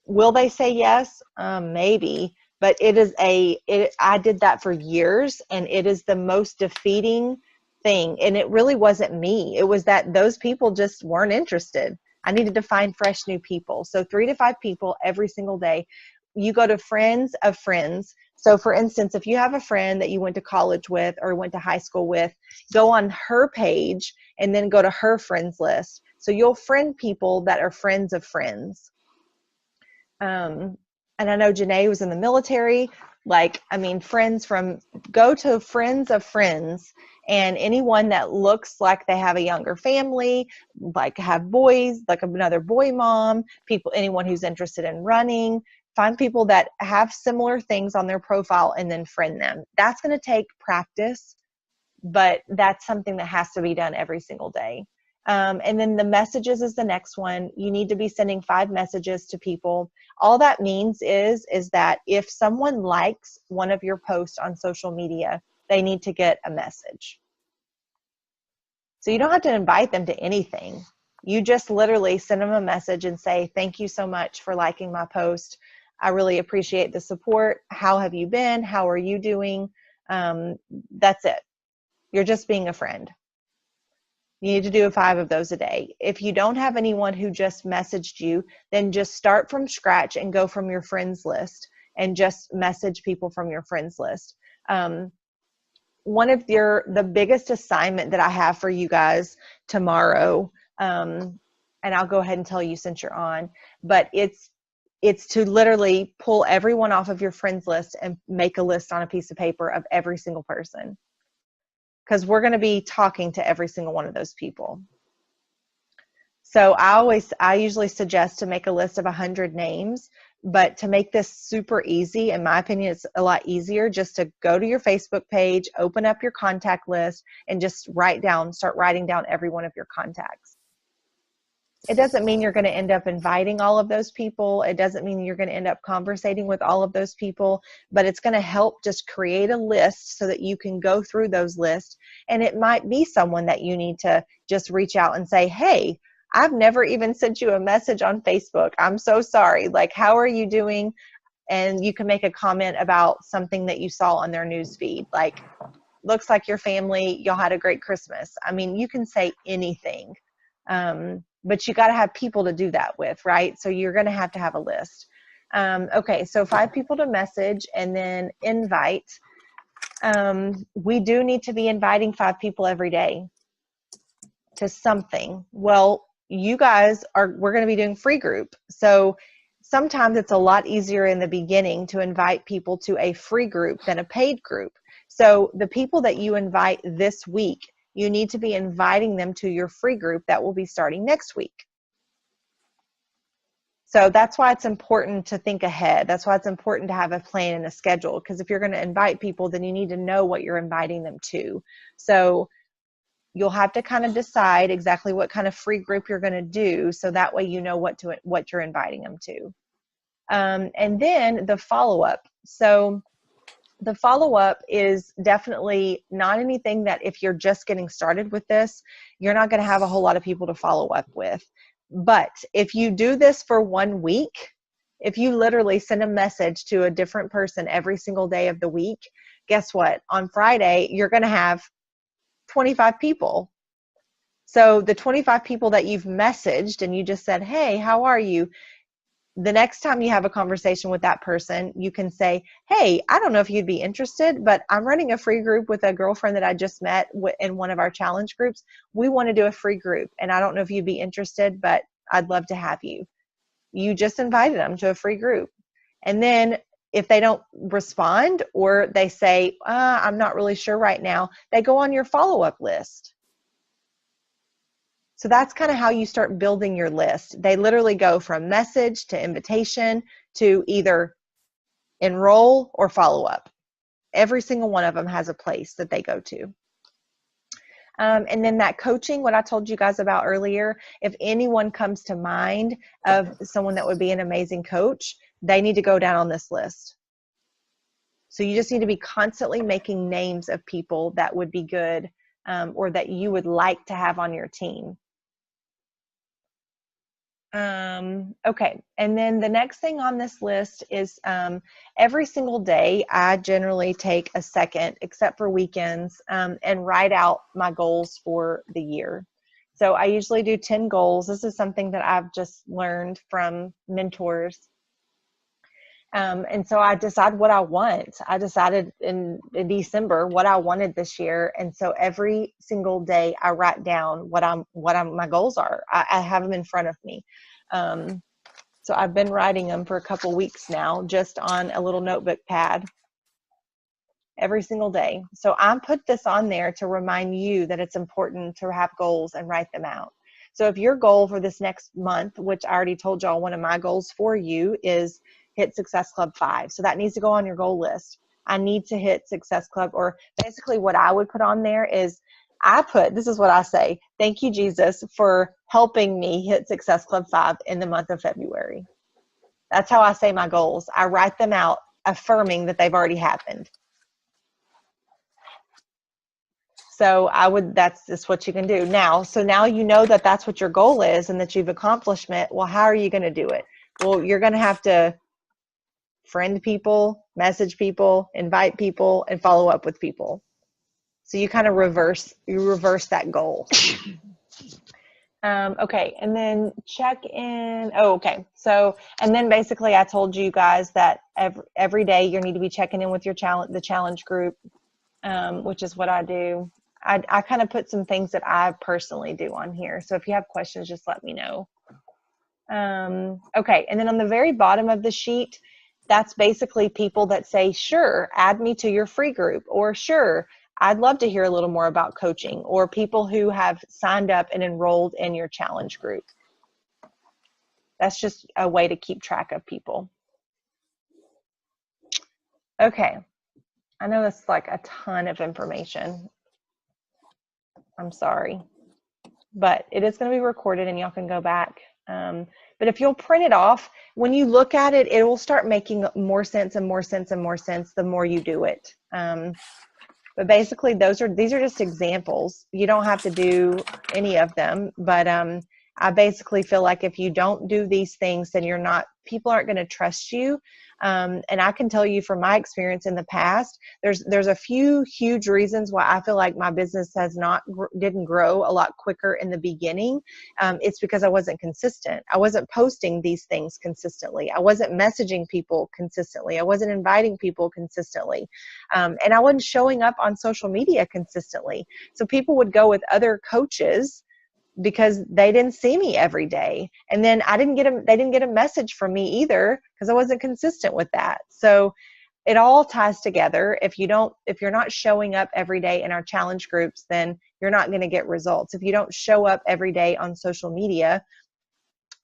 Will they say yes? Maybe. But I did that for years, and it is the most defeating thing. And it really wasn't me. It was that those people just weren't interested. I needed to find fresh new people. So 3 to 5 people every single day. You go to friends of friends. So for instance, if you have a friend that you went to college with or went to high school with, go on her page and then go to her friends list. So you'll friend people that are friends of friends. And I know Janae was in the military. Go to friends of friends, and anyone that looks like they have a younger family, like have boys, like another boy mom, anyone who's interested in running, find people that have similar things on their profile and then friend them. That's going to take practice, but that's something that has to be done every single day. And then the messages is the next one. You need to be sending 5 messages to people. All that means is that if someone likes one of your posts on social media, they need to get a message. So you don't have to invite them to anything. You just literally send them a message and say, thank you so much for liking my post. I really appreciate the support. How have you been? How are you doing? That's it. You're just being a friend. You need to do 5 of those a day. If you don't have anyone who just messaged you, then just start from scratch and go from your friends list and just message people from your friends list. One of the biggest assignment that I have for you guys tomorrow, and I'll go ahead and tell you since you're on, but it's to literally pull everyone off of your friends list and make a list on a piece of paper of every single person. Because we're going to be talking to every single one of those people. So I usually suggest to make a list of 100 names, but to make this super easy, in my opinion, it's a lot easier just to go to your Facebook page, open up your contact list, and just start writing down every one of your contacts. It doesn't mean you're going to end up inviting all of those people. It doesn't mean you're going to end up conversating with all of those people, but it's going to help just create a list so that you can go through those lists. And it might be someone that you need to just reach out and say, hey, I've never even sent you a message on Facebook. I'm so sorry. Like, how are you doing? And you can make a comment about something that you saw on their news feed. Like, looks like your family, y'all had a great Christmas. I mean, you can say anything. But you got to have people to do that with, right? So you're going to have a list. Okay, so 5 people to message and then invite. We do need to be inviting 5 people every day to something. Well, we're going to be doing free group. So sometimes it's a lot easier in the beginning to invite people to a free group than a paid group. So the people that you invite this week, you need to be inviting them to your free group that will be starting next week. So that's why it's important to think ahead. That's why it's important to have a plan and a schedule, because if you're going to invite people, then you need to know what you're inviting them to. So you'll have to kind of decide exactly what kind of free group you're going to do, so that way you know what you're inviting them to. And then the follow-up. So the follow-up is definitely not anything that, if you're just getting started with this, you're not going to have a whole lot of people to follow up with. But if you do this for 1 week, If you literally send a message to a different person every single day of the week, guess what? On Friday, you're going to have 25 people. So the 25 people that you've messaged and you just said, hey, how are you? The next time you have a conversation with that person, you can say, hey, I don't know if you'd be interested, but I'm running a free group with a girlfriend that I just met in one of our challenge groups. We want to do a free group, and I don't know if you'd be interested, but I'd love to have you. You just invited them to a free group. And then if they don't respond or they say, I'm not really sure right now, they go on your follow-up list. So that's kind of how you start building your list. They literally go from message to invitation to either enroll or follow up. Every single one of them has a place that they go to. And then that coaching, what I told you guys about earlier, if anyone comes to mind of someone that would be an amazing coach, they need to go down on this list. So you just need to be constantly making names of people that would be good or that you would like to have on your team. Okay, and then the next thing on this list is every single day I generally take a second, except for weekends, and write out my goals for the year. So I usually do 10 goals. This is something that I've just learned from mentors. And so I decide what I want. I decided in December what I wanted this year. And so every single day I write down what my goals are. I have them in front of me. So I've been writing them for a couple weeks now, just on a little notebook pad every single day. So I put this on there to remind you that it's important to have goals and write them out. So if your goal for this next month, which I already told y'all, one of my goals for you is hit Success Club 5. So that needs to go on your goal list. I need to hit Success Club, or basically what I would put on there is this is what I say, thank you, Jesus, for helping me hit Success Club 5 in the month of February. That's how I say my goals. I write them out affirming that they've already happened. So that's just what you can do now. So now you know that that's what your goal is and that you've accomplished it. Well, how are you going to do it? Well, you're going to have to friend people, message people, invite people, and follow up with people. So you kind of reverse that goal. Okay, and then check in. Oh, okay. So, and then basically I told you guys that every day you need to be checking in with the challenge group, which is what I do. I kind of put some things that I personally do on here. So if you have questions, just let me know. Okay, and then on the very bottom of the sheet, that's basically people that say, sure, add me to your free group, or sure, I'd love to hear a little more about coaching, or people who have signed up and enrolled in your challenge group. That's just a way to keep track of people. Okay, I know that's like a ton of information. I'm sorry, but it is going to be recorded and y'all can go back. But if you'll print it off, when you look at it, it will start making more sense and more sense and more sense the more you do it. But basically, these are just examples. You don't have to do any of them, but I basically feel like if you don't do these things, then people aren't going to trust you. And I can tell you from my experience in the past, there's a few huge reasons why I feel like my business didn't grow a lot quicker in the beginning. It's because I wasn't consistent. I wasn't posting these things consistently. I wasn't messaging people consistently. I wasn't inviting people consistently. And I wasn't showing up on social media consistently. So people would go with other coaches because they didn't see me every day. And then they didn't get a message from me either because I wasn't consistent with that. So it all ties together. If you're not showing up every day in our challenge groups, then you're not going to get results. If you don't show up every day on social media,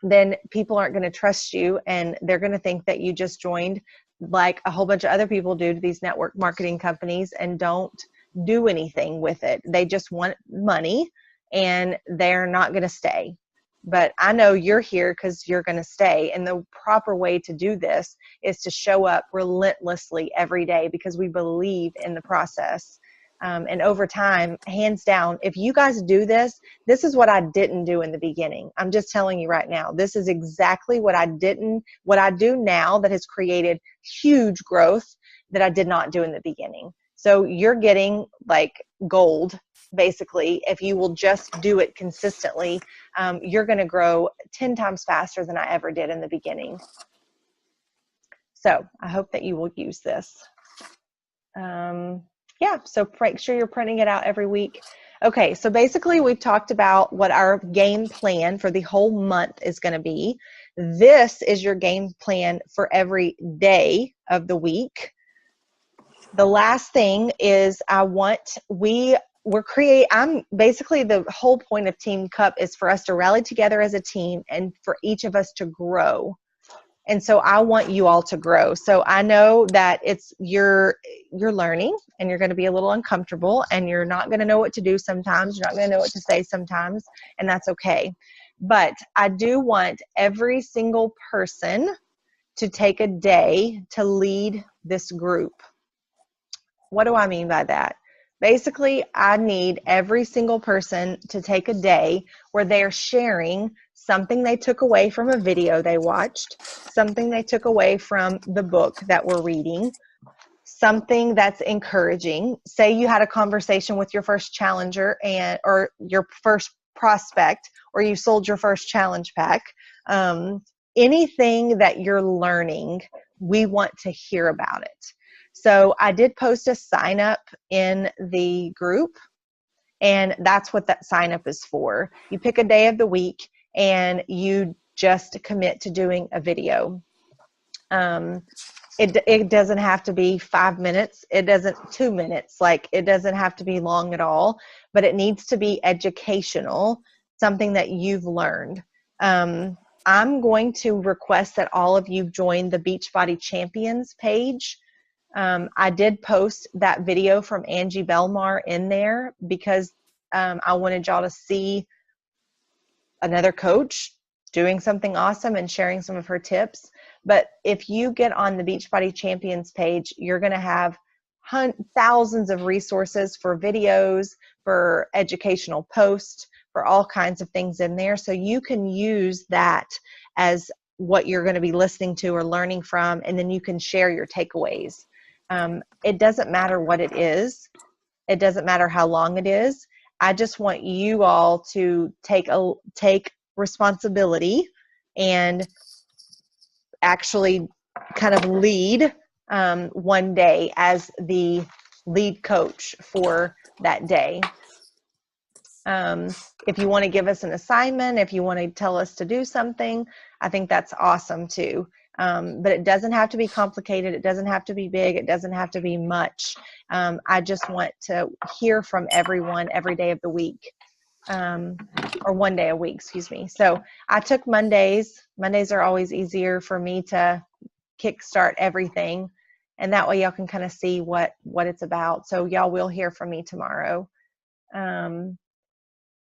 then people aren't going to trust you and they're going to think that you just joined like a whole bunch of other people do to these network marketing companies and don't do anything with it. They just want money and they're not going to stay. But I know you're here because you're going to stay. And the proper way to do this is to show up relentlessly every day because we believe in the process. And over time, hands down, if you guys do this, this is what I didn't do in the beginning. I'm just telling you right now, this is exactly what I do now that has created huge growth that I did not do in the beginning. So you're getting like gold, basically. If you will just do it consistently, you're going to grow 10 times faster than I ever did in the beginning. So I hope that you will use this. Yeah, so make sure you're printing it out every week. Okay, so basically we've talked about what our game plan for the whole month is going to be. This is your game plan for every day of the week. The last thing is I'm basically, the whole point of Team Cup is for us to rally together as a team and for each of us to grow. And so I want you all to grow. So I know that you're learning and you're going to be a little uncomfortable and you're not going to know what to do sometimes. You're not going to know what to say sometimes, and that's okay. But I do want every single person to take a day to lead this group. What do I mean by that? Basically, I need every single person to take a day where they're sharing something they took away from a video they watched, something they took away from the book that we're reading, something that's encouraging. Say you had a conversation with your first challenger or your first prospect, or you sold your first challenge pack. Anything that you're learning, we want to hear about it. So I did post a sign up in the group, and that's what that sign up is for. You pick a day of the week and you just commit to doing a video. It doesn't have to be 5 minutes. It doesn't 2 minutes. Like, it doesn't have to be long at all, but it needs to be educational, something that you've learned. I'm going to request that all of you join the Beachbody Champions page. I did post that video from Angie Belmar in there because I wanted y'all to see another coach doing something awesome and sharing some of her tips. But if you get on the Beachbody Champions page, you're going to have thousands of resources for videos, for educational posts, for all kinds of things in there. So you can use that as what you're going to be listening to or learning from, and then you can share your takeaways. It doesn't matter what it is. It doesn't matter how long it is. I just want you all to take responsibility and actually kind of lead one day as the lead coach for that day. If you want to give us an assignment, if you want to tell us to do something, I think that's awesome too. But it doesn't have to be complicated. It doesn't have to be big. It doesn't have to be much. I just want to hear from everyone every day of the week, or one day a week, excuse me. So I took Mondays. Mondays are always easier for me to kickstart everything. And that way y'all can kind of see what it's about. So y'all will hear from me tomorrow.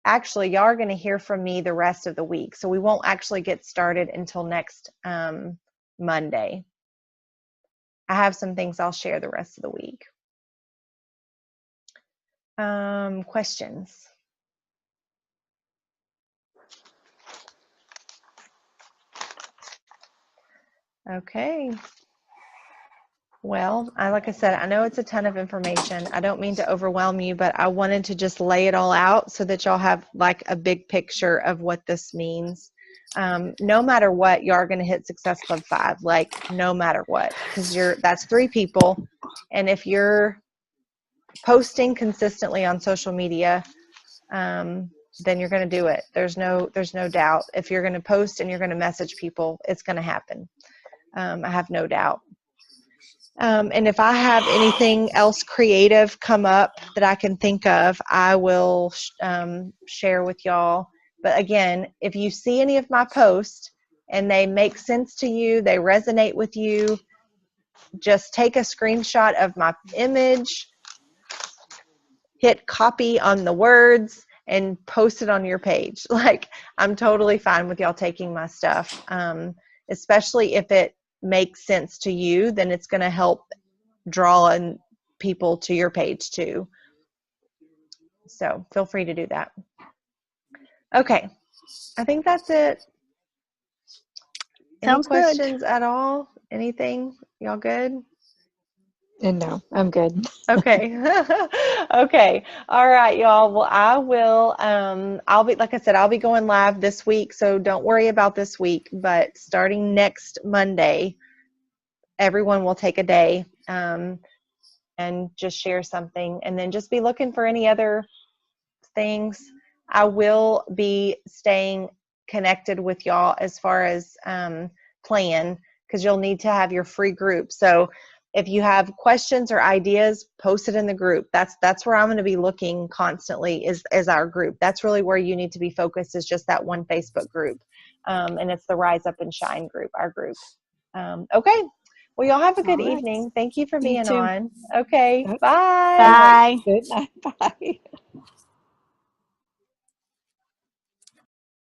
Actually, y'all are going to hear from me the rest of the week. So we won't actually get started until next Monday. I have some things I'll share the rest of the week. Questions? Okay. Well, like I said, I know it's a ton of information. I don't mean to overwhelm you, but I wanted to just lay it all out so that y'all have like a big picture of what this means. No matter what, you are going to hit Success Club 5, like no matter what, because that's 3 people. And if you're posting consistently on social media, then you're going to do it. There's no doubt. If you're going to post and you're going to message people, it's going to happen. I have no doubt. And if I have anything else creative come up that I can think of, I will share with y'all. But again, if you see any of my posts and they make sense to you, they resonate with you, just take a screenshot of my image, hit copy on the words, and post it on your page. Like, I'm totally fine with y'all taking my stuff, especially if it makes sense to you. Then it's going to help draw in people to your page too. So feel free to do that. Okay. I think that's it. Sounds Any good. questions at all? Anything? Y'all good? And no, I'm good. Okay. Okay. All right, y'all. Well, I will, I'll be, like I said, I'll be going live this week. So don't worry about this week, but starting next Monday, everyone will take a day, and just share something, and then just be looking for any other things. I will be staying connected with y'all as far as plan, because you'll need to have your free group. So if you have questions or ideas, post it in the group. That's where I'm going to be looking constantly, is our group. That's really where you need to be focused, is just that one Facebook group. And it's the Rise Up and Shine group, our group. Okay. Well, y'all have a good All right. evening. Thank you for You being too. on. Okay. Yep. Bye. Bye. Good night. Bye.